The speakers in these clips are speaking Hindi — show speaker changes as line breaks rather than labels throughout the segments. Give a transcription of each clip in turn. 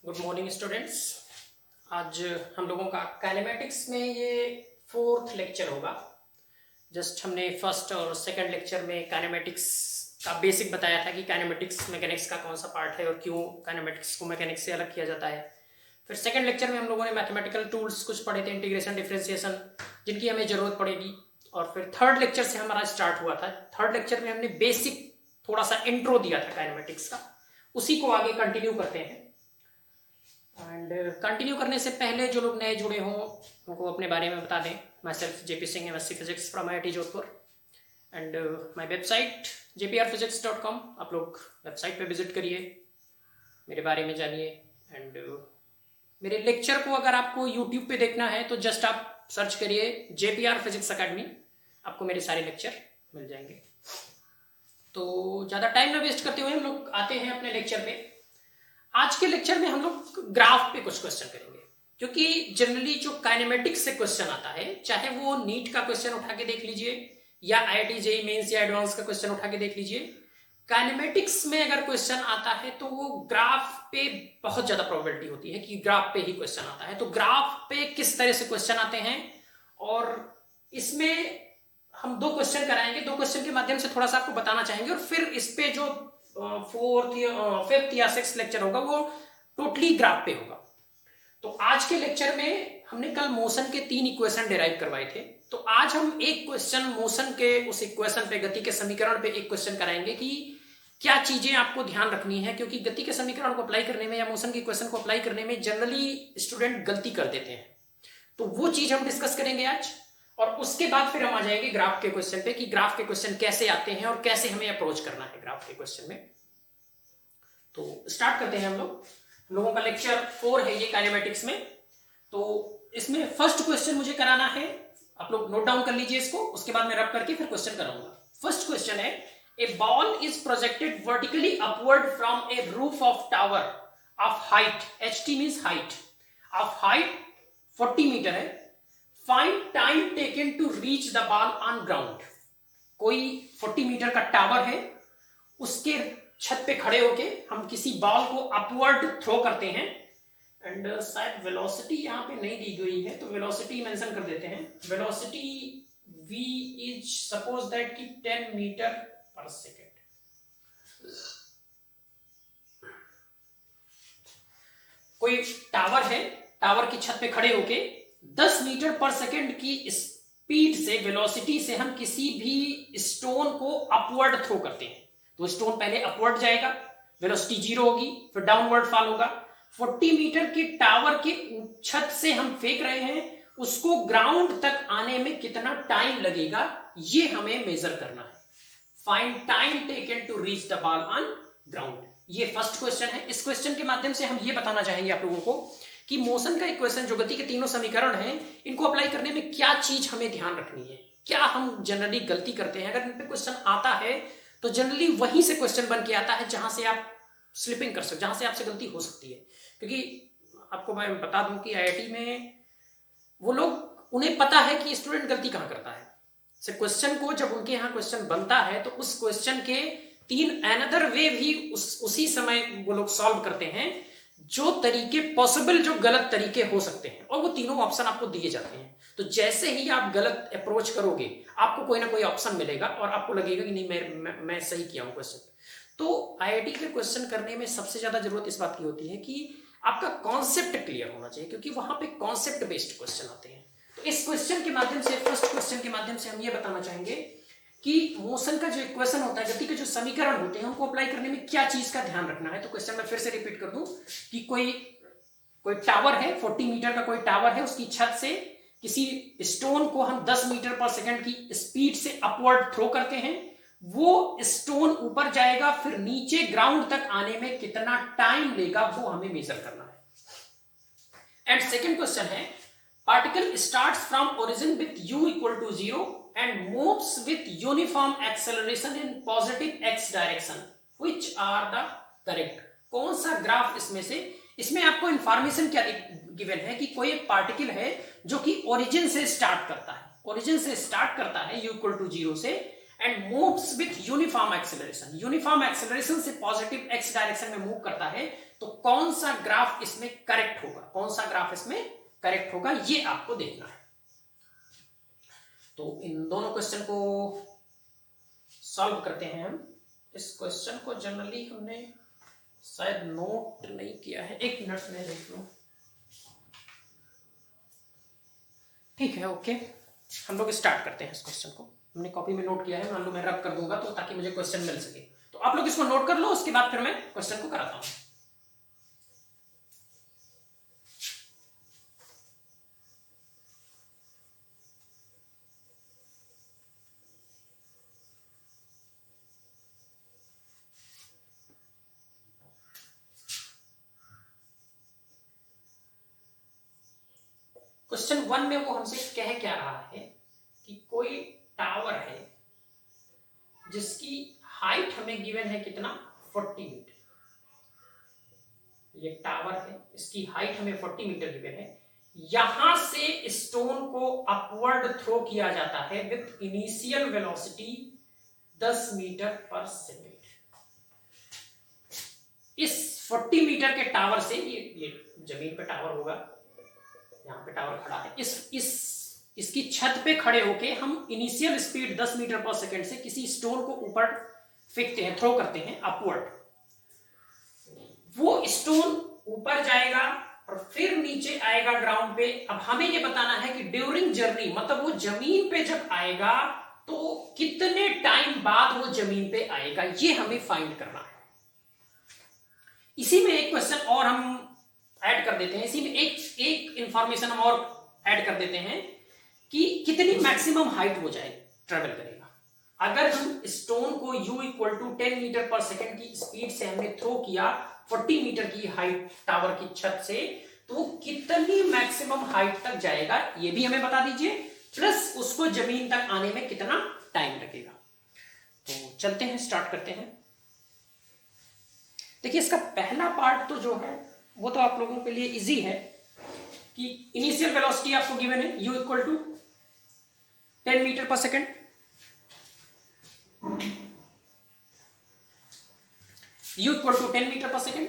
Good morning students. आज हम लोगों का काइनेमेटिक्स में ये 4th लेक्चर होगा। जस्ट हमने फर्स्ट और सेकंड लेक्चर में काइनेमेटिक्स का बेसिक बताया था कि काइनेमेटिक्स मैकेनिक्स का कौन सा पार्ट है और क्यों काइनेमेटिक्स को मैकेनिक्स से अलग किया जाता है। फिर सेकंड लेक्चर में हम लोगों ने मैथमेटिकल टूल्स कुछ पढ़े थे, इंटीग्रेशन, डिफरेंशिएशन, जिनकी हमें ज़रूरत पड़ेगी। और फिर थर्ड लेक्चर से हमारा स्टार्ट हुआ था। थर्ड लेक्चर में हमने बेसिक थोड़ा सा इंट्रो दिया था काइनेमेटिक्स का, उसी को आगे कंटिन्यू करते हैं। एंड कंटिन्यू करने से पहले जो लोग नए जुड़े हों उनको अपने बारे में बता दें। My self JP Singh, MSc physics from IIT Jodhpur and my website jprphysics.com। आप लोग वेबसाइट पे विजिट करिए, मेरे बारे में जानिए। एंड मेरे लेक्चर को अगर आपको यूट्यूब पे देखना है तो जस्ट आप सर्च करिए JPR फिजिक्स अकेडमी, आपको मेरे सारे लेक्चर मिल जाएंगे। तो ज़्यादा टाइम ना वेस्ट करते हुए हम लोग आते हैं अपने लेक्चर पे। आज के लेक्चर में हम लोग ग्राफ पे कुछ क्वेश्चन करेंगे, क्योंकि जनरली जो काइनेमेटिक्स से क्वेश्चन आता है, चाहे वो नीट का क्वेश्चन उठा के देख लीजिए या IIT JEE मेंस या एडवांस का क्वेश्चन उठा के देख लीजिए, काइनेमेटिक्स में अगर क्वेश्चन आता है तो वो ग्राफ पे बहुत ज्यादा प्रोबेबिलिटी होती है कि ग्राफ पे ही क्वेश्चन आता है। तो ग्राफ पे किस तरह से क्वेश्चन आते हैं, और इसमें हम 2 क्वेश्चन कराएंगे। 2 क्वेश्चन के माध्यम से थोड़ा सा आपको बताना चाहेंगे, और फिर इस पे जो 4th या 6th लेक्चर होगा वो टोटली ग्राफ पे होगा। तो आज के लेक्चर में हमने कल मोशन के 3 इक्वेशन डिराइव करवाए थे, तो आज हम एक क्वेश्चन मोशन के उस इक्वेशन पे, गति के समीकरण पे एक क्वेश्चन कराएंगे कि क्या चीजें आपको ध्यान रखनी है, क्योंकि गति के समीकरण को अप्लाई करने में या मोशन के इक्वेशन को अप्लाई करने में जनरली स्टूडेंट गलती कर देते हैं। तो वो चीज हम डिस्कस करेंगे आज, और उसके बाद फिर हम आ जाएंगे ग्राफ के क्वेश्चन पे कि ग्राफ के क्वेश्चन कैसे आते हैं और कैसे हमें अप्रोच करना है ग्राफ के क्वेश्चन में। तो स्टार्ट करते हैं हम लोगों का लेक्चर 4 है ये काइनेमेटिक्स में। तो इसमें फर्स्ट क्वेश्चन मुझे कराना है, आप लोग नोट डाउन कर लीजिए इसको, उसके बाद मैं रब करके फिर क्वेश्चन कराऊंगा। फर्स्ट क्वेश्चन है, a ball is projected vertically upward from a roof of tower of height, HT means height, of height 40 metre है। Find time taken to reach the ball on ground. कोई 40 मीटर का टावर है, उसके छत पे खड़े होके हम किसी बॉल को अपवर्ड थ्रो करते हैं। एंड शायद वेलोसिटी यहां पे नहीं दी गई है, तो वेलोसिटी मेंशन कर देते हैं। Velocity v is suppose that कि 10 मीटर पर सेकेंड। कोई टावर है, टावर की छत पे खड़े होके 10 मीटर पर सेकेंड की स्पीड से, वेलोसिटी से हम किसी भी स्टोन को अपवर्ड थ्रो करते हैं। तो स्टोन पहले अपवर्ड जाएगा, वेलोसिटी 0 होगी, फिर डाउनवर्ड फॉल होगा। 40 मीटर के टावर के छत से हम फेंक रहे हैं, उसको ग्राउंड तक आने में कितना टाइम लगेगा ये हमें मेजर करना है। Find time taken to reach the ball on ground, ये फर्स्ट क्वेश्चन है। इस क्वेश्चन के माध्यम से हम ये बताना चाहेंगे आप लोगों को कि मोशन का इक्वेशन, जो गति के तीनों समीकरण हैं, इनको अप्लाई करने में क्या चीज हमें ध्यान रखनी है, क्या हम जनरली गलती करते हैं। अगर इन पे क्वेश्चन आता है तो जनरली वहीं से क्वेश्चन बन के आता है जहां से आप स्लिपिंग कर सकते, जहां से आपसे गलती हो सकती है। क्योंकि आपको मैं बता दूं कि IIT में वो लोग, उन्हें पता है कि स्टूडेंट गलती कहां करता है। सिर्फ क्वेश्चन को जब उनके यहाँ क्वेश्चन बनता है तो उस क्वेश्चन के 3 अनदर वे भी उसी समय वो लोग सॉल्व करते हैं, जो तरीके पॉसिबल, जो गलत तरीके हो सकते हैं, और वो तीनों ऑप्शन आपको दिए जाते हैं। तो जैसे ही आप गलत अप्रोच करोगे, आपको कोई ना कोई ऑप्शन मिलेगा और आपको लगेगा कि नहीं, मैं सही किया हूं क्वेश्चन। तो IIT के क्वेश्चन करने में सबसे ज्यादा जरूरत इस बात की होती है कि आपका कॉन्सेप्ट क्लियर होना चाहिए, क्योंकि वहां पे कॉन्सेप्ट बेस्ड क्वेश्चन आते हैं। तो इस क्वेश्चन के माध्यम से, फर्स्ट क्वेश्चन के माध्यम से हम ये बताना चाहेंगे कि मोशन का जो इक्वेशन होता है, गति के जो समीकरण होते हैं, उनको अप्लाई करने में क्या चीज का ध्यान रखना है। तो क्वेश्चन मैं फिर से रिपीट कर दूं कि कोई टावर है, 40 मीटर का कोई टावर है, उसकी छत से किसी स्टोन को हम 10 मीटर पर सेकंड की स्पीड से अपवर्ड थ्रो करते हैं। वो स्टोन ऊपर जाएगा, फिर नीचे ग्राउंड तक आने में कितना टाइम लेगा वो हमें मेजर करना है। एंड सेकंड क्वेश्चन है, particle starts from origin with u equal to 0 and moves with uniform acceleration in positive x direction, which are the correct। कौन सा ग्राफ इसमें से, इसमें आपको इंफॉर्मेशन क्या गिवन है कि कोई एक पार्टिकल है जो कि ओरिजिन से स्टार्ट करता है, ओरिजिन से स्टार्ट करता है u इक्वल टू 0 से, and moves with uniform acceleration, uniform acceleration से पॉजिटिव एक्स डायरेक्शन में मूव करता है, तो कौन सा ग्राफ इसमें करेक्ट होगा, कौन सा ग्राफ इसमें करेक्ट होगा, ये आपको देखना है। तो इन दोनों क्वेश्चन को सॉल्व करते हैं हम। इस क्वेश्चन को जनरली हमने शायद नोट नहीं किया है, एक मिनट में देख लूं। ठीक है, ओके, हम लोग स्टार्ट करते हैं इस क्वेश्चन को। हमने कॉपी में नोट किया है, मान लो मैं रब कर दूंगा तो ताकि मुझे क्वेश्चन मिल सके। तो आप लोग इसको नोट कर लो, उसके बाद फिर मैं क्वेश्चन को कराता हूं। क्वेश्चन 1 में वो हमसे कह क्या रहा है कि कोई टावर है जिसकी हाइट हमें गिवन है कितना, 40 मीटर। ये टावर है, इसकी हाइट हमें 40 मीटर गिवन है। यहां से स्टोन को अपवर्ड थ्रो किया जाता है विथ इनिशियल वेलोसिटी 10 मीटर पर सेकेंड। इस 40 मीटर के टावर से, ये जमीन पे टावर होगा, यहाँ पे टावर खड़ा है, इसकी छत पे खड़े होके हम इनिशियल स्पीड 10 मीटर पर सेकेंड से किसी स्टोन को ऊपर फेंकते हैं, थ्रो करते हैं अपवर्ड। वो स्टोन ऊपर जाएगा और फिर नीचे आएगा ग्राउंड पे। अब हमें ये बताना है कि ड्यूरिंग जर्नी, मतलब वो जमीन पे जब आएगा तो कितने टाइम बाद वो जमीन पे आएगा, ये हमें फाइंड करना है। इसी में एक क्वेश्चन और हम ऐड कर देते हैं, इसी में एक इंफॉर्मेशन हम और ऐड कर देते हैं कि कितनी मैक्सिमम हाइट वो जाए ट्रेवल करेगा। अगर हम स्टोन को u = 10 मीटर पर सेकेंड की स्पीड से हमने थ्रो किया 40 मीटर की हाइट टावर की छत से, तो कितनी मैक्सिमम हाइट तक जाएगा ये भी हमें बता दीजिए, प्लस उसको जमीन तक आने में कितना टाइम लगेगा। तो चलते हैं, स्टार्ट करते हैं। देखिए, इसका पहला पार्ट तो जो है वो तो आप लोगों के लिए इजी है कि इनिशियल वेलोसिटी आपको गिवन है u = 10 मीटर पर सेकेंड। u = 10 मीटर पर सेकेंड,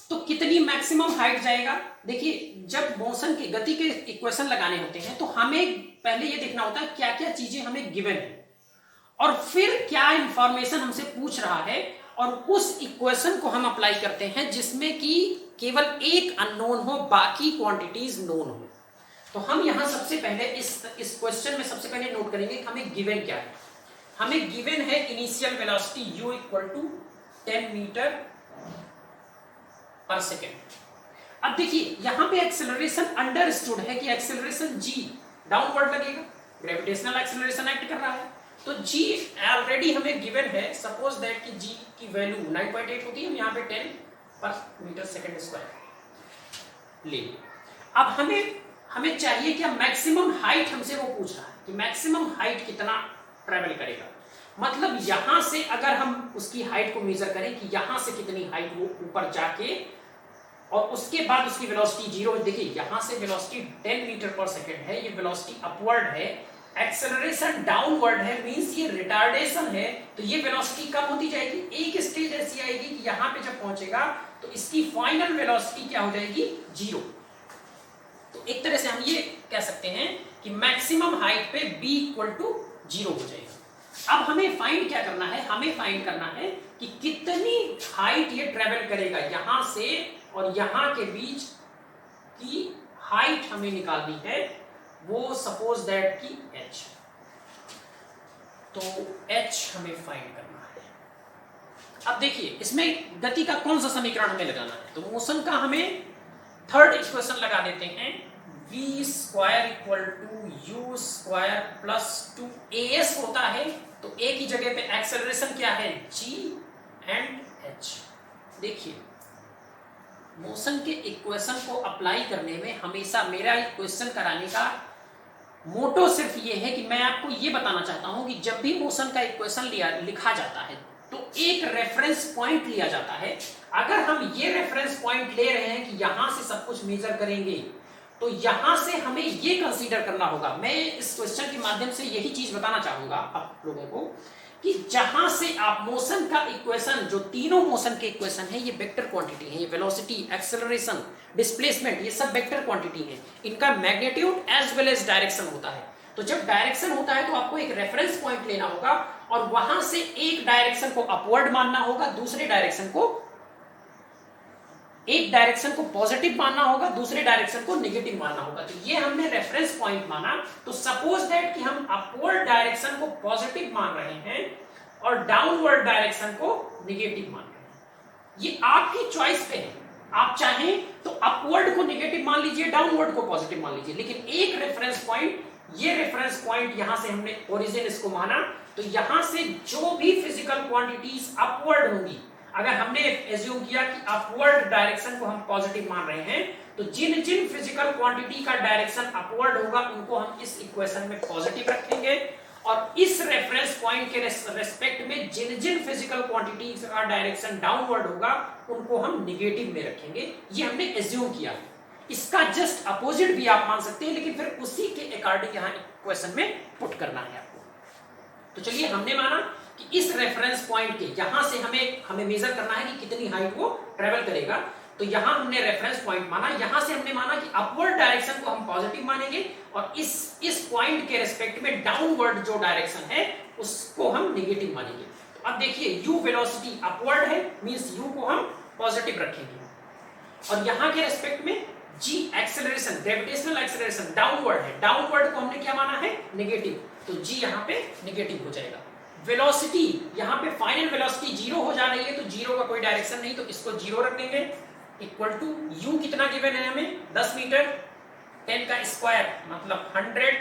तो कितनी मैक्सिमम हाइट जाएगा। देखिए, जब मोशन की गति के इक्वेशन लगाने होते हैं तो हमें पहले ये देखना होता है क्या क्या चीजें हमें गिवन है और फिर क्या इंफॉर्मेशन हमसे पूछ रहा है, और उस इक्वेशन को हम अप्लाई करते हैं जिसमें कि केवल एक अननोन हो, बाकी क्वांटिटीज नोन हो। तो हम यहां सबसे पहले इस क्वेश्चन में सबसे पहले नोट करेंगे कि हमें गिवन क्या है। हमें गिवन है इनिशियल वेलोसिटी u = 10 मीटर पर सेकेंड। अब देखिए, यहां पे एक्सेलरेशन अंडरस्टूड है कि एक्सेलरेशन g डाउनवर्ड लगेगा, ग्रेविटेशनल एक्सेलरेशन एक्ट कर रहा है। तो g ऑलरेडी हमें गिवन है, सपोज दैट कि g की वैल्यू 9.8 होती है, हम यहाँ पे 10 पर मीटर सेकेंड स्क्वायर ले। अब हमें चाहिए क्या, मैक्सिमम हाइट हमसे वो पूछ रहा है कि मैक्सिमम हाइट कितना ट्रेवल करेगा। मतलब यहां से अगर हम उसकी हाइट को मेजर करें कि यहां से कितनी हाइट वो ऊपर जाके, और उसके बाद उसकी वेलोसिटी 0। देखिए, यहां से वेलोसिटी 10 मीटर पर सेकेंड है, ये वेलोसिटी अपवर्ड है, एक्सेलरेशन डाउनवर्ड है, मींस ये रिटार्डेशन है। तो ये वेलोसिटी कम होती जाएगी, एक स्टेज ऐसी आएगी कि यहां पे जब पहुंचेगा तो इसकी फाइनल वेलोसिटी क्या हो जाएगी, 0। तो एक तरह से हम ये कह सकते हैं कि मैक्सिमम हाइट पे b = 0 हो जाएगा। अब हमें फाइंड क्या करना है, हमें फाइंड करना है कि कितनी हाइट ये ट्रेवल करेगा, यहां से और यहां के बीच की हाइट हमें निकालनी है, वो सपोज दैट की h। तो h हमें फाइंड करना है। अब देखिए, इसमें गति का कौन सा समीकरण हमें लगाना है, तो मोशन का हमें थर्ड इक्वेशन लगा देते हैं, v² = u² + 2as होता है। तो a की जगह पे एक्सेलरेशन क्या है, g एंड h। देखिए, मोशन के इक्वेशन को अप्लाई करने में हमेशा मेरा इक्वेशन कराने का मोटो सिर्फ ये है कि मैं आपको ये बताना चाहता हूं कि जब भी मोशन का इक्वेशन लिखा जाता है तो एक रेफरेंस पॉइंट लिया जाता है। अगर हम ये रेफरेंस पॉइंट ले रहे हैं कि यहां से सब कुछ मेजर करेंगे तो यहां से हमें ये कंसीडर करना होगा। मैं इस क्वेश्चन के माध्यम से यही चीज बताना चाहूंगा आप लोगों को कि जहां से आप मोशन का इक्वेशन, जो तीनों मोशन के इक्वेशन है, ये वेक्टर क्वांटिटी है। ये वेलोसिटी, एक्सेलरेशन, डिस्प्लेसमेंट, ये सब वेक्टर क्वांटिटी है। इनका magnitude as well as direction होता है। तो जब डायरेक्शन होता है तो आपको एक रेफरेंस पॉइंट लेना होगा और वहां से एक डायरेक्शन को अपवर्ड मानना होगा, दूसरे डायरेक्शन को, एक डायरेक्शन को पॉजिटिव मानना होगा, दूसरे डायरेक्शन को नेगेटिव मानना होगा। तो ये हमने रेफरेंस पॉइंट माना। तो सपोज दैट कि हम अपवर्ड डायरेक्शन को पॉजिटिव मान रहे हैं और डाउनवर्ड डायरेक्शन को नेगेटिव मान रहे हैं। ये आपकी चॉइस पे है। आप चाहें तो अपवर्ड को नेगेटिव मान लीजिए, डाउनवर्ड को पॉजिटिव मान लीजिए, लेकिन एक रेफरेंस पॉइंट, ये रेफरेंस पॉइंट यहां से हमने ओरिजिन इसको माना। तो यहां से जो भी फिजिकल क्वांटिटीज अपवर्ड होंगी, अगर हमने एज्यूम किया कि अपवर्ड डायरेक्शन को हम पॉजिटिव मान रहे हैं, तो जिन जिन फिजिकल क्वांटिटी का डायरेक्शन अपवर्ड होगा उनको हम इस इक्वेशन में पॉजिटिव रखेंगे और इस रेफरेंस पॉइंट के रेस्पेक्ट में जिन जिन फिजिकल क्वांटिटी का डायरेक्शन डाउनवर्ड होगा उनको हम निगेटिव में रखेंगे। ये हमने एज्यूम किया। इसका जस्ट अपोजिट भी आप मान सकते हैं, लेकिन फिर उसी के अकॉर्डिंग यहां इक्वेशन में पुट करना है आपको। तो चलिए, हमने माना कि इस रेफरेंस पॉइंट के यहां से हमें मेजर करना है कि कितनी हाइट वो ट्रेवल करेगा। तो यहां हमने रेफरेंस पॉइंट माना। यहां से हमने माना कि अपवर्ड डायरेक्शन को हम पॉजिटिव मानेंगे और इस पॉइंट के रेस्पेक्ट में डाउनवर्ड जो डायरेक्शन है उसको हम नेगेटिव मानेंगे। तो अब देखिए, u वेलोसिटी अपवर्ड है, मींस u को हम पॉजिटिव रखेंगे और यहां के रेस्पेक्ट में g acceleration, gravitational acceleration downward है। डाउनवर्ड को हमने क्या माना है? नेगेटिव। तो g यहां पे नेगेटिव हो जाएगा। वेलोसिटी, यहां पे फाइनल वेलोसिटी जीरो हो जा रही है, तो जीरो का कोई डायरेक्शन नहीं, तो इसको जीरो रख देंगे। इक्वल टू u कितना गिवन है हमें? 10 मीटर, 10 का स्क्वायर मतलब 100।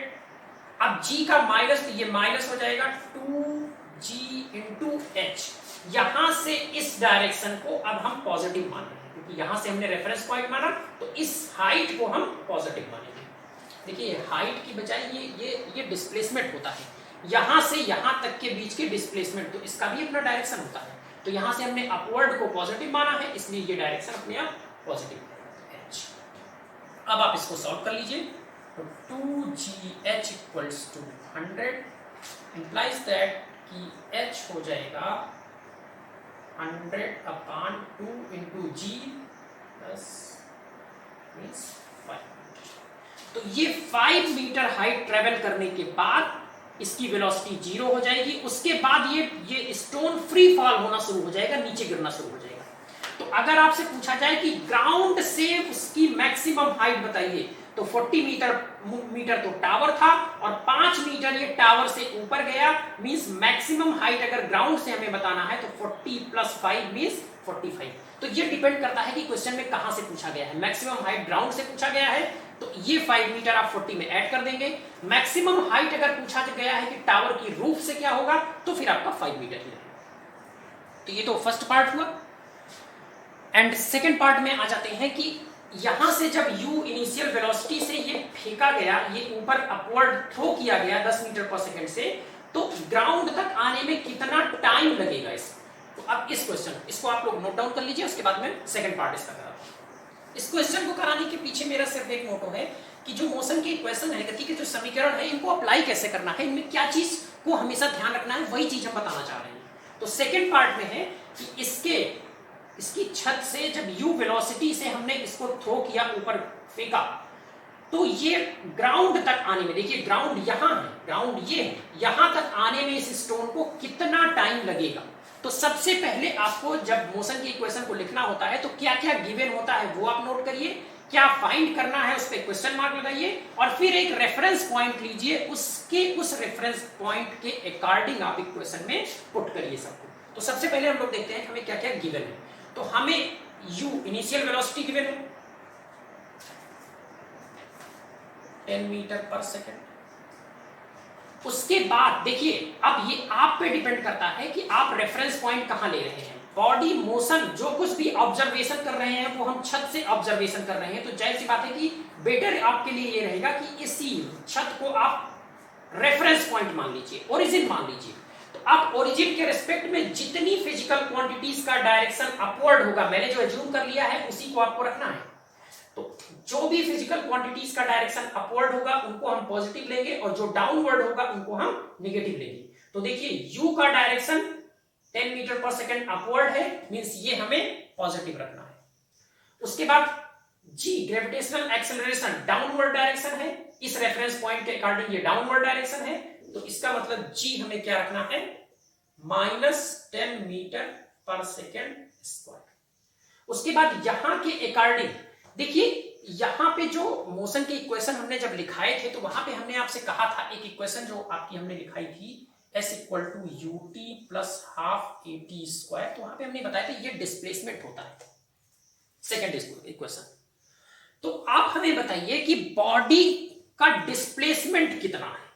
अब g का माइनस, तो ये माइनस हो जाएगा 2g इंटू h। यहां से इस डायरेक्शन को अब हम पॉजिटिव मान रहे हैं क्योंकि यहां से हमने रेफरेंस पॉइंट माना, तो इस हाइट को हम पॉजिटिव मानेंगे। देखिए, हाइट की बजाय ये डिस्प्लेसमेंट होता है, यहां से यहां तक के बीच के डिस्प्लेसमेंट, तो इसका भी अपना डायरेक्शन होता है। तो यहां से हमने अपवर्ड को पॉजिटिव माना है, इसलिए ये डायरेक्शन अपने आप पॉजिटिव है, h। अब आप इसको सॉल्व कर लीजिए। तो 2gh equals to 100 implies that कि h हो जाएगा 100/2 इंटू g प्लस 5। तो ये 5 मीटर हाइट ट्रेवल करने के बाद इसकी वेलोसिटी जीरो हो जाएगी। उसके बाद ये स्टोन फ्री फॉल होना शुरू हो जाएगा, नीचे गिरना शुरू हो जाएगा। तो अगर आपसे पूछा जाए कि ग्राउंड से उसकी मैक्सिमम हाइट बताइए, तो 40 मीटर तो टावर था और 5 मीटर ये टावर से ऊपर गया, मींस मैक्सिमम हाइट अगर ग्राउंड से हमें बताना है तो 40 + 5 मींस 45। तो ये डिपेंड करता है कि क्वेश्चन में कहां से पूछा गया है। मैक्सिमम हाइट ग्राउंड से पूछा गया है तो ये 5 मीटर आप 40 में ऐड कर देंगे। मैक्सिमम हाइट अगर पूछा गया है कि टावर की रूफ से क्या होगा, तो फिर आपका 5 मीटर ही रहेगा। तो ये तो फर्स्ट पार्ट हुआ। एंड सेकेंड पार्ट में आ जाते हैं कि यहां से जब u इनिशियल वेलोसिटी से ये फेंका गया, ये ऊपर अपवर्ड थ्रो किया गया 10 मीटर पर सेकेंड से, तो ग्राउंड तक आने में कितना टाइम लगेगा इसको। तो अब इस क्वेश्चन, इसको आप लोग नोट डाउन कर लीजिए, उसके बाद में सेकेंड पार्ट इसका कराता हूं। इस क्वेश्चन को कराने के पीछे मेरा सिर्फ एक मोटो है कि जो मोशन के इक्वेशन है, गति के जो समीकरण है, इनको अप्लाई कैसे करना है, इनमें क्या चीज को हमेशा ध्यान रखना है, वही चीज हम बताना चाह रहे हैं। तो सेकेंड पार्ट में है कि इसकी छत से जब u वेलोसिटी से हमने इसको थ्रो किया, ऊपर फेंका, तो ये ग्राउंड तक आने में, देखिए ग्राउंड यहां है, ग्राउंड ये है, यहां तक आने में इस स्टोन को कितना टाइम लगेगा। तो सबसे पहले आपको जब मोशन की इक्वेशन को लिखना होता है तो क्या क्या गिवन होता है वो आप नोट करिए, क्या फाइंड करना है उस पर क्वेश्चन मार्क लगाइए और फिर एक रेफरेंस पॉइंट लीजिए, उस रेफरेंस पॉइंट के अकॉर्डिंग आप इक्वेशन में पुट करिए सबको। तो सबसे पहले हम लोग देखते हैं हमें क्या क्या गिवन है। तो हमें u इनिशियल वेलोसिटी गिवन है 10 मीटर पर सेकेंड। उसके बाद देखिए, अब ये आप पे डिपेंड करता है कि आप रेफरेंस पॉइंट कहां ले रहे हैं। बॉडी मोशन जो कुछ भी ऑब्जर्वेशन कर रहे हैं वो हम छत से ऑब्जर्वेशन कर रहे हैं, तो जाहिर सी बात है कि बेटर आपके लिए ये रहेगा कि इसी छत को आप रेफरेंस पॉइंट मान लीजिए, ओरिजिन मान लीजिए। तो आप ओरिजिन के रिस्पेक्ट में जितनी फिजिकल क्वांटिटीज का डायरेक्शन अपवर्ड होगा, मैंने जो एज्यूम कर लिया है उसी को आपको रखना है। तो जो भी फिजिकल क्वांटिटीज का डायरेक्शन अपवर्ड होगा उनको हम पॉजिटिव लेंगे और जो डाउनवर्ड होगा उनको हम नेगेटिव लेंगे। तो देखिए u का डायरेक्शन 10 मीटर पर सेकेंड अपवर्ड है, मींस ये हमें पॉजिटिव रखना है। उसके बाद g gravitational acceleration downward direction है, इस रेफरेंस पॉइंट के अकॉर्डिंग ये डाउनवर्ड डायरेक्शन है, तो इसका मतलब g हमें क्या रखना है, -10 मीटर पर सेकेंड स्क्वायर। उसके बाद यहां के अकॉर्डिंग देखिए, यहां पे जो मोशन के इक्वेशन हमने जब लिखाए थे तो वहां पे हमने आपसे कहा था एक इक्वेशन जो आपकी हमने लिखाई थी s equal to ut plus half at square, तो वहां पे हमने बताया था ये डिस्प्लेसमेंट होता है, सेकेंड इक्वेशन। तो आप हमें बताइए कि बॉडी का डिस्प्लेसमेंट कितना है।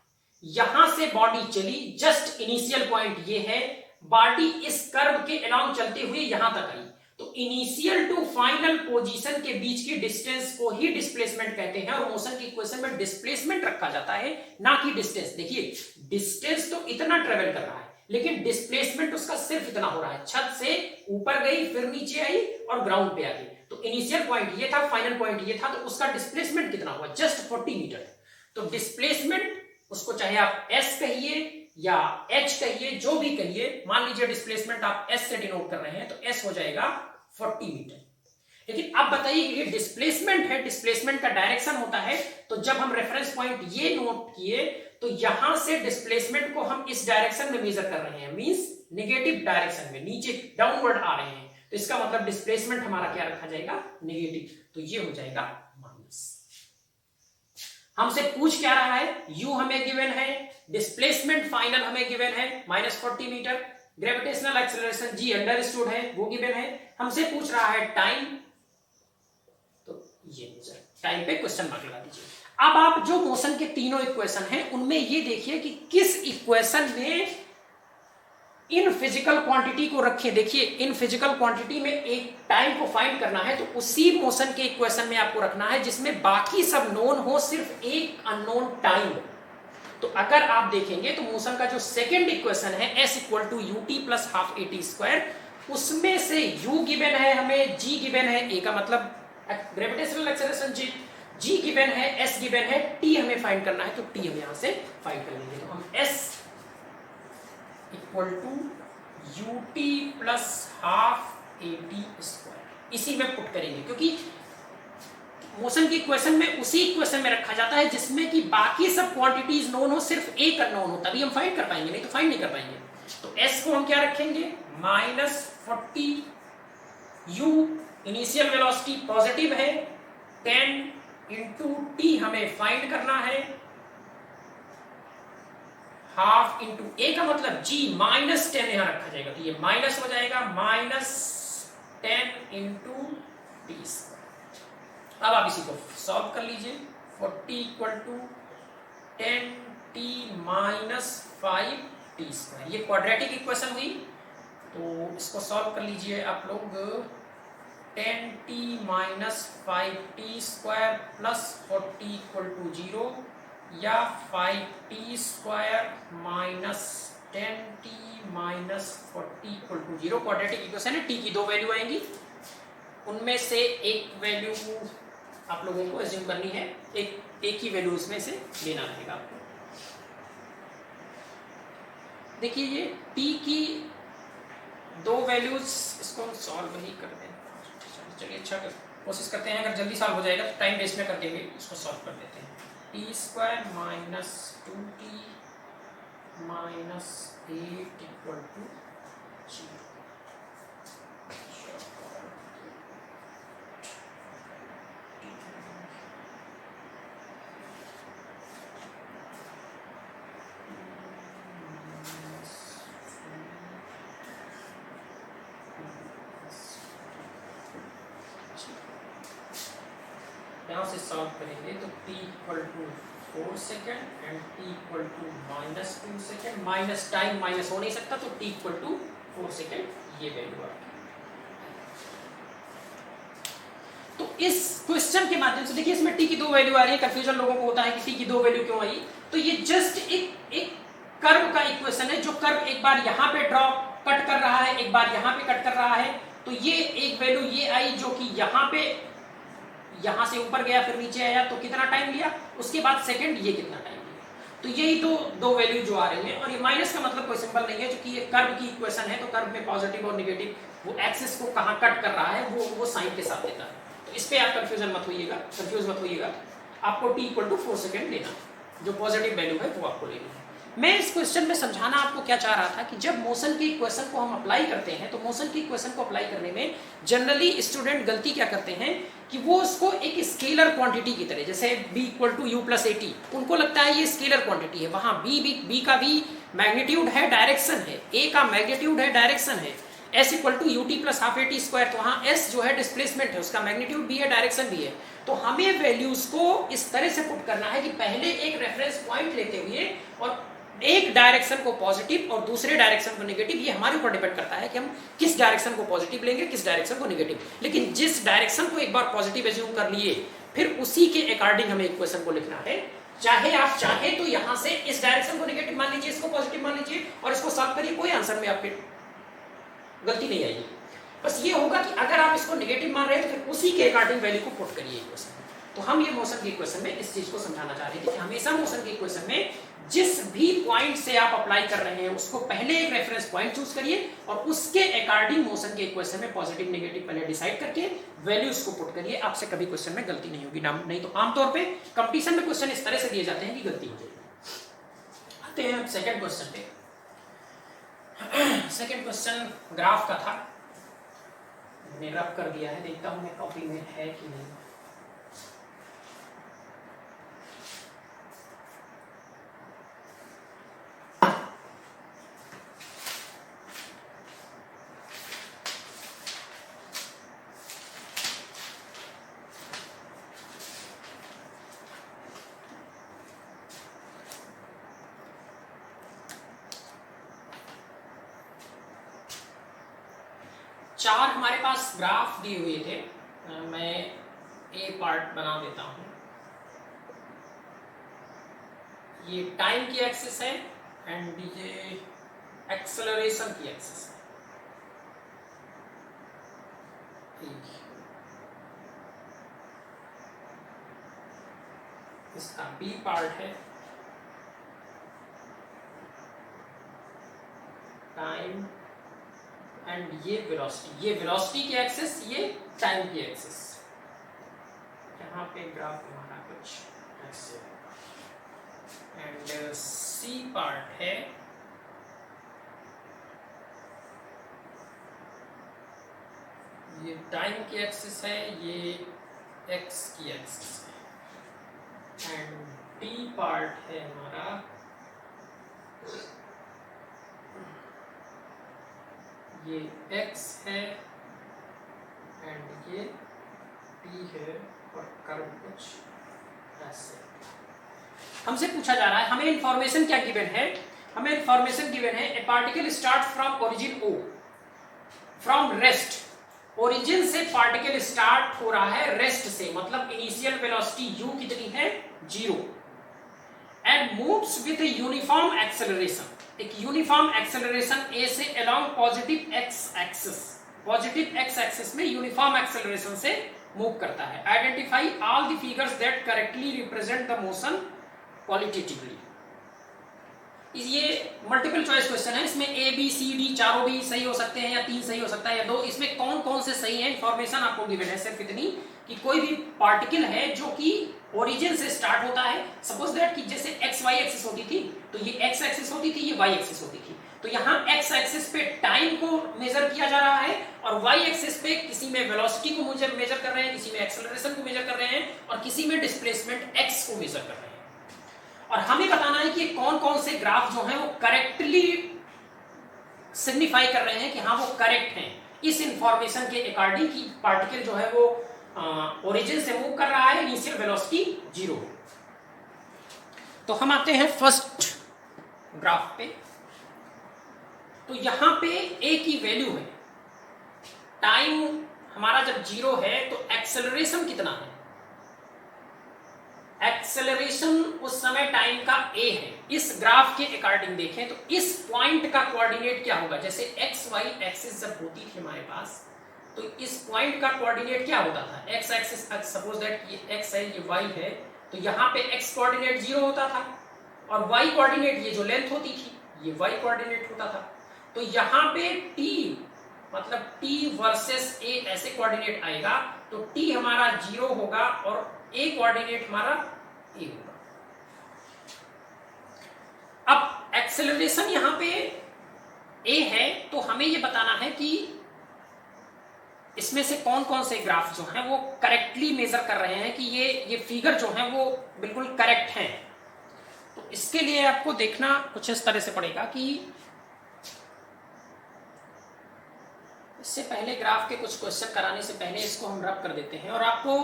यहां से बॉडी चली, जस्ट इनिशियल पॉइंट ये है, बॉडी इस कर्व के अलोंग चलते हुए यहां तक आई, तो इनिशियल टू फाइनल पोजीशन के बीच की डिस्टेंस को ही डिस्प्लेसमेंट कहते हैं, और मोशन की इक्वेशन में डिस्प्लेसमेंट रखा जाता है, ना कि डिस्टेंस। देखिए डिस्टेंस तो इतना ट्रेवल कर रहा है, लेकिन डिस्प्लेसमेंट उसका सिर्फ इतना हो रहा है, छत से ऊपर गई, फिर नीचे आई और ग्राउंड पे आ गई। तो इनिशियल पॉइंट ये था, फाइनल पॉइंट ये था, तो उसका डिस्प्लेसमेंट कितना हुआ, जस्ट 40 मीटर। तो डिस्प्लेसमेंट उसको चाहे आप s कहिए या h कहिए, जो भी कहिए, मान लीजिए डिस्प्लेसमेंट आप s से डिनोट कर रहे हैं तो s हो जाएगा 40 मीटर। लेकिन अब बताइए कि ये डिस्प्लेसमेंट है, डिस्प्लेसमेंट का डायरेक्शन होता है, तो जब हम रेफरेंस पॉइंट ये नोट किए तो यहां से डिस्प्लेसमेंट को हम इस डायरेक्शन में मेजर कर रहे हैं, मींस नेगेटिव डायरेक्शन में, नीचे डाउनवर्ड आ रहे हैं, तो इसका मतलब डिस्प्लेसमेंट हमारा क्या रखा जाएगा, नेगेटिव, तो ये हो जाएगा माइनस। हमसे पूछ क्या रहा है, u हमें गिवन है, डिस्प्लेसमेंट फाइनल हमें गिवन है -40 meter, gravitational acceleration g understood है, वो गिवन है। हमसे पूछ रहा है टाइम, तो ये टाइम पे क्वेश्चन मार्क लगा दीजिए। अब आप जो मोशन के तीनों इक्वेशन हैं उनमें ये देखिए कि किस इक्वेशन में इन फिजिकल क्वांटिटी को रखें। देखिए इन फिजिकल क्वांटिटी में एक टाइम को फाइंड करना है, तो उसी मोशन के इक्वेशन में आपको रखना है जिसमें बाकी सब नोन हो, सिर्फ एक अननोन टाइम। तो अगर आप देखेंगे तो मोशन का जो सेकंड इक्वेशन है s equal to ut plus half at square, उसमें से u गिवन है हमें, g गिवन है, a का मतलब ग्रेविटेशनल एक्सेलरेशन g गिवन है, s गिवन है, t हमें फाइंड करना है, तो t हम यहां से फाइंड कर लेंगे। तो हम s equal to ut plus half at square इसी में पुट करेंगे, क्योंकि मोशन की इक्वेशन में उसी इक्वेशन में रखा जाता है जिसमें कि बाकी सब क्वांटिटीज नोन हो, सिर्फ एक अननोन हो, तभी हम फाइंड कर पाएंगे, नहीं तो फाइंड नहीं कर पाएंगे। तो s को हम क्या रखेंगे, -40, u इनिशियल वेलोसिटी पॉजिटिव है, 10 इंटू t हमें फाइंड करना है, हाफ इंटू a का मतलब g -10 यहां रखा जाएगा, तो ये माइनस हो जाएगा, -10 इंटू टी। अब आप इसी को सॉल्व कर लीजिए, 40 equal to 10t minus 5t square, ये क्वाड्रेटिक इक्वेशन हुई, तो इसको सॉल्व कर लीजिए आप लोग। 10t minus 5t square plus 40 equal to 0, या 5t स्क्वायर minus 10t minus 40 equal to 0। Quadratic equation है, t की दो वैल्यू आएंगी, उनमें से एक वैल्यू आप लोगों को एज्यूम करनी है, एक ही वैल्यू इसमें से लेना रहेगा आपको। देखिए ये t की दो वैल्यूज, इसको हम सॉल्व ही कर दें, चलिए अच्छा कोशिश करते हैं, अगर जल्दी सॉल्व हो जाएगा तो टाइम वेस्ट में कर देंगे, इसको सॉल्व कर देते हैं। T square minus 2t minus 8 equal to 0। यहाँ से सॉल्व करेंगे तो t equal to 4 second and t equal to -2 second, minus time minus हो नहीं सकता, तो t इक्वल टू 4 सेकेंड ये वैल्यू आ गई। तो इस क्वेश्चन के माध्यम से देखिए इसमें t की दो वैल्यू आ रही है, कंफ्यूजन लोगों को होता है कि t की दो वैल्यू क्यों आई, तो ये जस्ट एक कर्व का इक्वेशन है, जो कर्व एक बार यहाँ पे ड्रॉ कट कर रहा है, एक बार यहाँ पे कट कर रहा है, तो ये एक वैल्यू ये आई जो कि यहाँ पे यहां से ऊपर गया फिर नीचे आया तो कितना टाइम लिया, उसके बाद सेकंड ये कितना टाइम लिया। तो यही तो दो वैल्यू जो आ रही है। और ये माइनस का मतलब कोई सिंबल नहीं है, क्योंकि ये कर्व की इक्वेशन है, तो कर्व में पॉजिटिव और नेगेटिव वो एक्सिस को कहां कट कर रहा है वो साइन के साथ देता है। तो इस पे आप कंफ्यूज मत होइएगा। आपको t इक्वल टू 4 सेकेंड लेना, जो पॉजिटिव वैल्यू है वो आपको लेनी है। मैं इस क्वेश्चन में समझाना आपको क्या चाह रहा था कि जब मोशन की इक्वेशन को हम अप्लाई करते हैं, तो मोशन की इक्वेशन को अप्लाई करने में जनरली स्टूडेंट गलती क्या करते हैं कि वो उसको एक स्केलर क्वांटिटी की तरह, जैसे b equal to U plus A T, उनको लगता है ये स्केलर क्वांटिटी है, वहां b का भी मैग्नीट्यूड है, डायरेक्शन है, a का मैग्नीट्यूड है, डायरेक्शन है, s equal to U T plus half A T square, तो वहाँ s जो है डिस्प्लेसमेंट है, उसका मैग्नीट्यूड भी है, डायरेक्शन भी है। तो हमें वैल्यूज को इस तरह से पुट करना है कि पहले एक रेफरेंस पॉइंट लेते हुए और एक डायरेक्शन को पॉजिटिव और दूसरे डायरेक्शन को नेगेटिव, ये हमारे ऊपर डिपेंड करता है कि हम किस डायरेक्शन को पॉजिटिव लेंगे, किस डायरेक्शन को नेगेटिव। लेकिन जिस डायरेक्शन को एक बार पॉजिटिव एज्यूम कर लिए, फिर उसी के अकॉर्डिंग हमें इक्वेशन को लिखना है। चाहे आप चाहे तो यहां से इस डायरेक्शन को नेगेटिव मान लीजिए, इसको पॉजिटिव मान लीजिए और इसको सॉल्व करिए, कोई आंसर में आपके गलती नहीं आएगी। बस ये होगा कि अगर आप इसको नेगेटिव मान रहे हैं तो फिर उसी के अकॉर्डिंग वैल्यू को पुट करिए इक्वेशन। तो हम ये मोशन की इक्वेशन में इस चीज को समझाना चाह रहे थे कि हमेशा मोशन की इक्वेशन में जिस भी पॉइंट से आप अप्लाई कर रहे हैं उसको पहले एक रेफरेंस पॉइंट चूज करिए और उसके अकॉर्डिंग मोशन के इक्वेशन में पॉजिटिव नेगेटिव पहले डिसाइड करके वैल्यूज को पुट करिए। आपसे कभी क्वेश्चन में गलती नहीं होगी, नहीं तो आमतौर पे कंपटीशन में क्वेश्चन इस तरह से दिए जाते हैं कि गलती हो जाएगी। आते हैं सेकंड क्वेश्चन पे। सेकंड क्वेश्चन ग्राफ का था, मैंने रब कर दिया है, देखता हूं मैं कॉपी में है कि नहीं। चार हमारे पास ग्राफ दिए हुए थे, मैं ए पार्ट बना देता हूं। ये टाइम की एक्सिस है एंड ये एक्सेलरेशन की एक्सिस है। इसका बी पार्ट है टाइम एंड ये वेलोसिटी, ये वेलोसिटी की एक्सिस, ये टाइम की एक्सिस। यहाँ पे ग्राफ हमारा कुछ ऐसे एंड सी पार्ट है ये टाइम की एक्सिस है, ये एक्स की एक्सिस है एंड डी पार्ट है हमारा ये x है एंड ये t है और कर्व कुछ ऐसे। हमसे पूछा जा रहा है, हमें इंफॉर्मेशन क्या गिवन है, हमें इंफॉर्मेशन गिवन है ए particle start from origin O from rest. Origin से पार्टिकल स्टार्ट हो रहा है रेस्ट से, मतलब इनिशियल वेलोसिटी u कितनी है 0 and moves with a uniform acceleration, एक यूनिफॉर्म एक्सेलरेशन ए से along positive x axis, positive x axis में यूनिफॉर्म एक्सेलरेशन से मूव करता है। Identify all the figures that correctly represent the motion qualitatively. ये मल्टीपल चॉइस क्वेश्चन है, इसमें ए बी सी डी चारों भी सही हो सकते हैं या 3 सही हो सकता है या 2, इसमें कौन कौन से सही है इंफॉर्मेशन आपको गिवन है सिर्फ इतनी कि कोई भी पार्टिकल है जो कि ओरिजिन से स्टार्ट होता है, सपोज दैट कि जैसे एक्स वाई एक्सिस होती थी तो ये एक्स एक्सिस होती थी, ये वाई एक्सिस होती थी, तो यहाँ एक्स एक्सिस पे टाइम को मेजर किया जा रहा है और वाई एक्सिस पे किसी में वेलोसिटी को मेजर कर रहे हैं, किसी में एक्सेलरेशन को मेजर कर रहे हैं और किसी में डिस्प्लेसमेंट एक्स को मेजर कर रहे हैं। और हमें बताना है कि कौन कौन से ग्राफ जो हैं वो करेक्टली सिग्निफाई कर रहे हैं कि हाँ वो करेक्ट हैं इस इंफॉर्मेशन के अकॉर्डिंग कि पार्टिकल जो है वो ओरिजिन से मूव कर रहा है, इनिशियल वेलोसिटी 0। तो हम आते हैं फर्स्ट ग्राफ पे। तो यहां पे ए की वैल्यू है, टाइम हमारा जब 0 है तो एक्सेलरेशन कितना है, एक्सेलरेशन उस समय टाइम का a है। इस ग्राफ के अकॉर्डिंग देखें तो इस पॉइंट का कोऑर्डिनेट क्या होगा, जैसे एक्स वाई एक्सिस जब होती थी हमारे पास तो इस पॉइंट का कोऑर्डिनेट क्या होता था, एक्स एक्सिस, सपोज दैट ये एक्स है, ये वाई है, तो यहाँ पे एक्स कोऑर्डिनेट 0 होता था और वाई कोऑर्डिनेट, ये जो लेंथ होती थी, ये वाई कोऑर्डिनेट होता था। तो यहाँ पे टी मतलब टी वर्सेस ए ऐसे कोऑर्डिनेट आएगा, तो टी हमारा 0 होगा और ए कोऑर्डिनेट हमारा ए होगा। अब एक्सेलरेशन यहाँ पे ए है, तो हमें ये बताना है कि इसमें से कौन कौन से ग्राफ जो हैं वो करेक्टली मेजर कर रहे हैं कि ये फिगर जो है वो बिल्कुल करेक्ट हैं। तो इसके लिए आपको देखना कुछ इस तरह से पड़ेगा कि इससे पहले ग्राफ के कुछ क्वेश्चन कराने से पहले इसको हम रब कर देते हैं। और आपको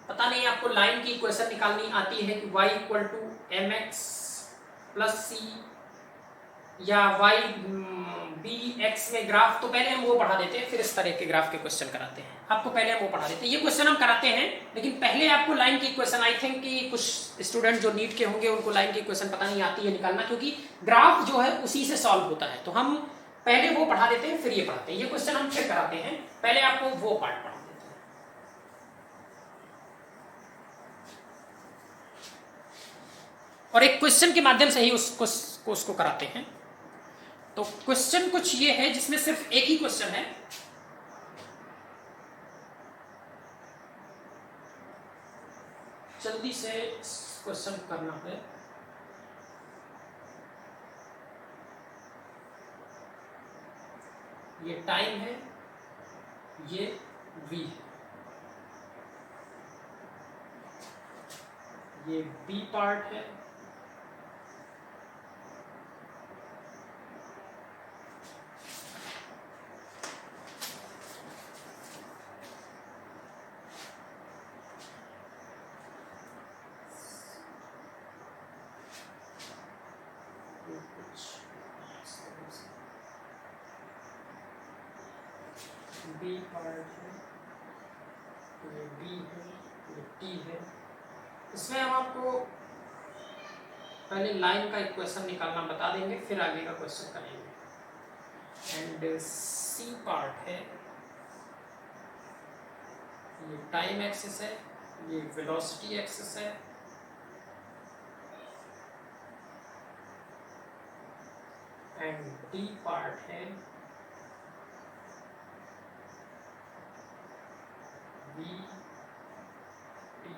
पता नहीं, आपको लाइन की इक्वेशन निकालनी आती है कि y equal to m x plus c या y बी एक्स में ग्राफ, तो पहले हम वो पढ़ा देते हैं, फिर इस तरह के ग्राफ के क्वेश्चन कराते हैं। आपको पहले हम वो पढ़ा देते हैं, ये क्वेश्चन हम कराते हैं, लेकिन पहले आपको लाइन की इक्वेशन, आई थिंक कि कुछ स्टूडेंट जो नीट के होंगे उनको लाइन की इक्वेशन पता नहीं आती है निकालना, क्योंकि ग्राफ जो है उसी से सॉल्व होता है। तो हम पहले वो पढ़ा देते हैं, फिर ये पढ़ाते हैं। ये क्वेश्चन हम फिर कराते हैं, पहले आपको वो पार्ट पढ़ा देते हैं। और एक क्वेश्चन के माध्यम से ही उसको कराते हैं। तो क्वेश्चन कुछ ये है जिसमें सिर्फ एक ही क्वेश्चन है, जल्दी से क्वेश्चन करना है। ये टाइम है, ये v है, ये b पार्ट है, बी पार्ट है, ये बी है, ये टी है। इसमें हम आपको पहले लाइन का इक्वेशन निकालना बता देंगे, फिर आगे का क्वेश्चन करेंगे। एंड सी पार्ट है, ये टाइम एक्सिस है, ये वेलोसिटी एक्सिस है, एंड डी पार्ट है, V, T,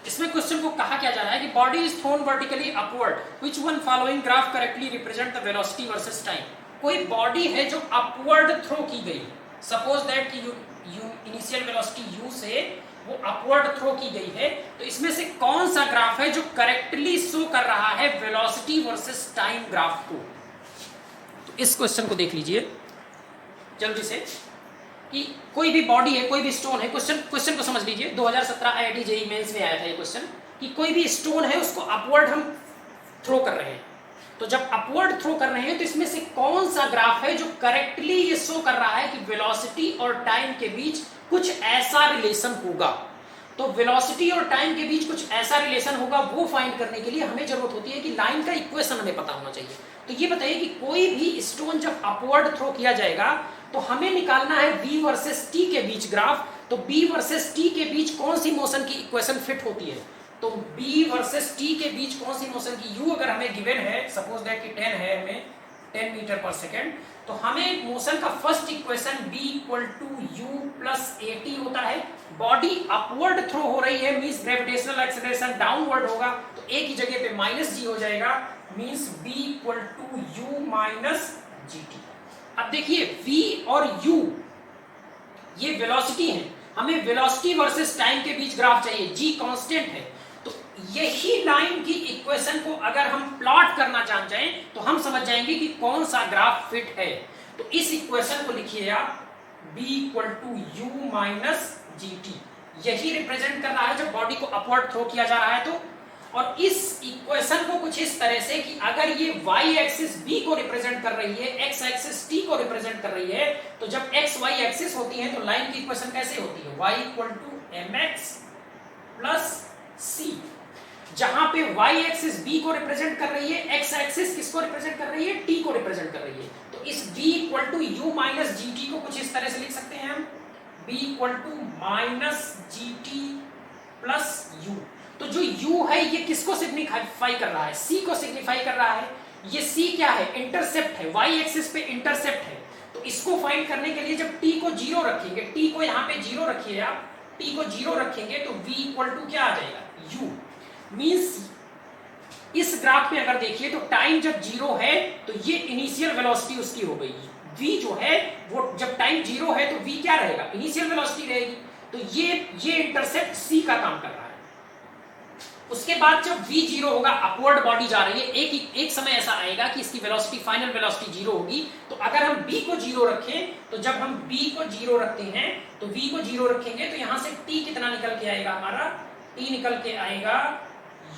इसमें क्वेश्चन को कहा क्या जा रहा है कि body is thrown vertically upward, which one following graph correctly represent the velocity versus time. कोई बॉडी है जो अपवर्ड थ्रो की गई, सपोज दैट कि यू इनिशियल वेलोसिटी u से वो अपवर्ड थ्रो की गई है, तो इसमें से कौन सा ग्राफ है जो करेक्टली शो कर रहा है वेलोसिटी वर्सेस टाइम ग्राफ को। तो इस क्वेश्चन को देख लीजिए जल्दी से कि कोई भी बॉडी है, कोई भी स्टोन है, क्वेश्चन को समझ लीजिए। 2017 IIT जेईई मेंस में आया था ये क्वेश्चन कि कोई भी स्टोन है उसको अपवर्ड हम थ्रो कर रहे हैं। तो जब अपवर्ड थ्रो कर रहे हैं तो इसमें से कौन सा ग्राफ है जो करेक्टली ये शो कर रहा है कि वेलोसिटी और टाइम के बीच कुछ ऐसा रिलेशन होगा। तो वेलोसिटी और टाइम के बीच कुछ ऐसा रिलेशन होगा, वो फाइंड करने के लिए हमें जरूरत होती है कि लाइन का इक्वेशन हमें पता होना चाहिए। तो ये बताइए कि कोई भी स्टोन जब अपवर्ड थ्रो किया जाएगा तो हमें निकालना है v वर्सेस t के बीच ग्राफ। तो b वर्सेस t के बीच कौन सी मोशन की इक्वेशन फिट होती है। तो b वर्सेस t के बीच कौन सी मोशन की, u अगर हमें गिवन है, सपोज दैट कि 10 है, हमें 10 मीटर पर सेकेंड, तो हमें मोशन का first equation b equal to u plus at होता है। बॉडी अपवर्ड थ्रो हो रही है, मींस ग्रेविटेशनल एक्सेलरेशन डाउनवर्ड होगा, तो a की जगह पे माइनस g हो जाएगा, means b equal to u minus gt। अब देखिए v और u ये वेलोसिटी है, हमें वेलोसिटी वर्सेस टाइम के बीच ग्राफ चाहिए, g कांस्टेंट है। तो यही लाइन की इक्वेशन को अगर हम प्लॉट करना जान जाएं तो हम समझ जाएंगे कि कौन सा ग्राफ फिट है। तो इस इक्वेशन को लिखिए आप, b equal to u minus gt, यही रिप्रेजेंट कर रहा है जब बॉडी को अपवर्ड थ्रो किया जा रहा है। तो और इस इक्वेशन को कुछ इस तरह से कि अगर ये y एक्सिस b को रिप्रेजेंट कर रही है, x एक्सिस t को रिप्रेजेंट कर रही है, तो जब x y एक्सिस होती है तो लाइन की इक्वेशन कैसे होती है, y equal to mx plus c, जहां पे y एक्सिस b को रिप्रेजेंट कर रही है, x एक्सिस किसको किसको रिप्रेजेंट कर रही है, टी को रिप्रेजेंट कर रही है। तो इस v equal to you minus ji T को कुछ इस तरह से लिख सकते हैं हम, b equal to minus ji T plus U. तो जो u है ये किसको सिग्निफाई कर रहा है, c को सिग्निफाई कर रहा है। ये c क्या है, इंटरसेप्ट है, y एक्सिस पे इंटरसेप्ट है। तो इसको फाइंड करने के लिए जब t को 0 रखेंगे, t को यहाँ पे 0 रखिए आप, t को 0 रखेंगे तो v इक्वल टू क्या आ जाएगा, u। मींस इस ग्राफ में अगर देखिए तो टाइम जब 0 है तो ये इनिशियल वेलोसिटी उसकी हो गई, v जो है वो जब टाइम 0 है तो v क्या रहेगा, इनिशियल वेलोसिटी रहेगी। तो ये इंटरसेप्ट c का काम कर रहा है। उसके बाद जब v 0 होगा, अपवर्ड बॉडी जा रही है, एक समय ऐसा आएगा कि इसकी वेलोसिटी, फाइनल वेलोसिटी 0 होगी। तो अगर हम b को 0 रखें, तो जब हम b को 0 रखते हैं तो v को 0 रखेंगे तो यहां से t कितना निकल के आएगा, हमारा t निकल के आएगा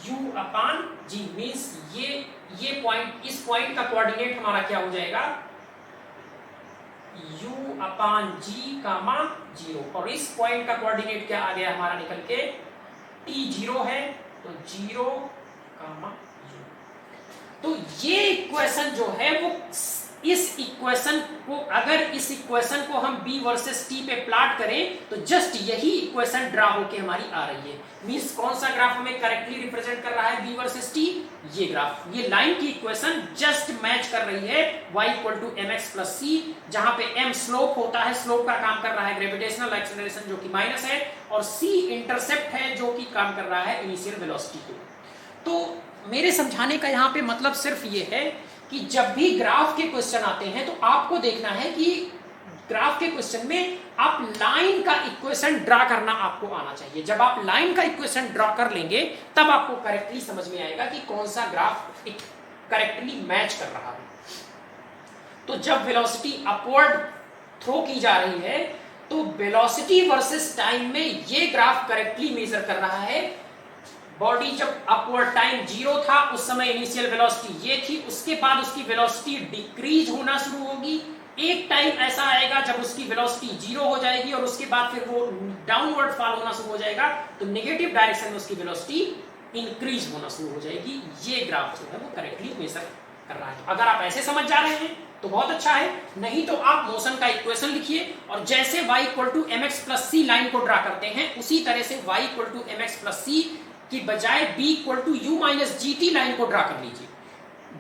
u अपान g। मीन्स ये पॉइंट, इस पॉइंट का कोऑर्डिनेट हमारा क्या हो जाएगा, u अपान g कामा 0। और इस पॉइंट का कोऑर्डिनेट क्या आ गया हमारा निकल के, t 0 है तो 0 कामा 0। तो ये इक्वेशन जो है वो, इस इक्वेशन को, अगर इस इक्वेशन को हम b वर्सेस t पे प्लॉट करें तो जस्ट यही इक्वेशन ड्रा होके हमारी आ रही है। मींस कौन सा ग्राफ हमें करेक्टली रिप्रेजेंट कर रहा है b वर्सेस t, ये ग्राफ, ये लाइन की इक्वेशन जस्ट मैच कर रही है y equal to mx plus c, जहां पे m स्लोप होता है, स्लोप का काम कर रहा है ग्रेविटेशनल एक्सेलरेशन जो कि माइनस है, और c इंटरसेप्ट है जो कि काम कर रहा है इनिशियल वेलोसिटी को। तो मेरे समझाने का यहाँ पे मतलब सिर्फ ये है कि जब भी ग्राफ के क्वेश्चन आते हैं तो आपको देखना है कि ग्राफ के क्वेश्चन में आप लाइन का इक्वेशन ड्रा करना आपको आना चाहिए। जब आप लाइन का इक्वेशन ड्रा कर लेंगे तब आपको करेक्टली समझ में आएगा कि कौन सा ग्राफ करेक्टली मैच कर रहा है। तो जब वेलोसिटी अपवर्ड थ्रो की जा रही है तो वेलोसिटी वर्सेस टाइम में ये ग्राफ करेक्टली मेजर कर रहा है। बॉडी जब अपवर्ड टाइम 0 था उस समय इनिशियल वेलोसिटी ये थी, उसके बाद उसकी वेलोसिटी डिक्रीज होना शुरू होगी। एक टाइम ऐसा आएगा जब उसकी वेलोसिटी 0 हो जाएगी और उसके बाद फिर वो डाउनवर्ड फॉल होना शुरू हो जाएगा, तो नेगेटिव डायरेक्शन में उसकी वेलोसिटी इंक्रीज होना शुरू हो जाएगी। ये ग्राफ जो है वो करेक्टली मेजर कर रहा है। तो अगर आप ऐसे समझ जा रहे हैं तो बहुत अच्छा है, नहीं तो आप मोशन का इक्वेशन लिखिए और जैसे y equal to m x plus c line को ड्रा करते हैं उसी तरह से y equal to m x plus c की बजाय b equal to you minus ji t line को ड्रा कर लीजिए।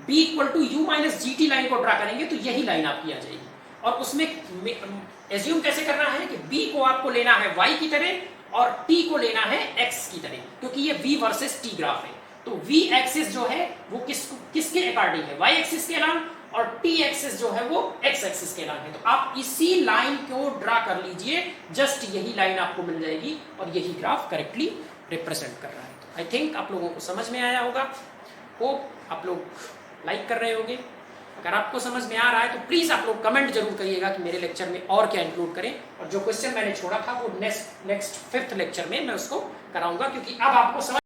b equal to you minus ji t line को ड्रा करेंगे तो यही लाइन आपकी आ जाएगी। और उसमें एज्यूम कैसे करना है कि b को आपको लेना है y की तरह और t को लेना है x की तरह, क्योंकि ये v वर्सेस t ग्राफ है। तो v एक्सिस जो है वो किसके अकॉर्डिंग है, y एक्सिस के अलावा, और t एक्सिस जो है वो x एक्सिस के अलावा है। तो आप इसी लाइन को ड्रा कर लीजिए, जस्ट यही लाइन आपको मिल जाएगी और यही ग्राफ करेक्टली रिप्रेजेंट कर रहा है। तो आई थिंक आप लोगों को समझ में आया होगा। होप आप लोग लाइक कर रहे होंगे। अगर आपको समझ में आ रहा है तो प्लीज़ आप लोग कमेंट जरूर करिएगा कि मेरे लेक्चर में और क्या इंक्लूड करें, और जो क्वेश्चन मैंने छोड़ा था वो नेक्स्ट 5th लेक्चर में मैं उसको कराऊंगा, क्योंकि अब आपको समझ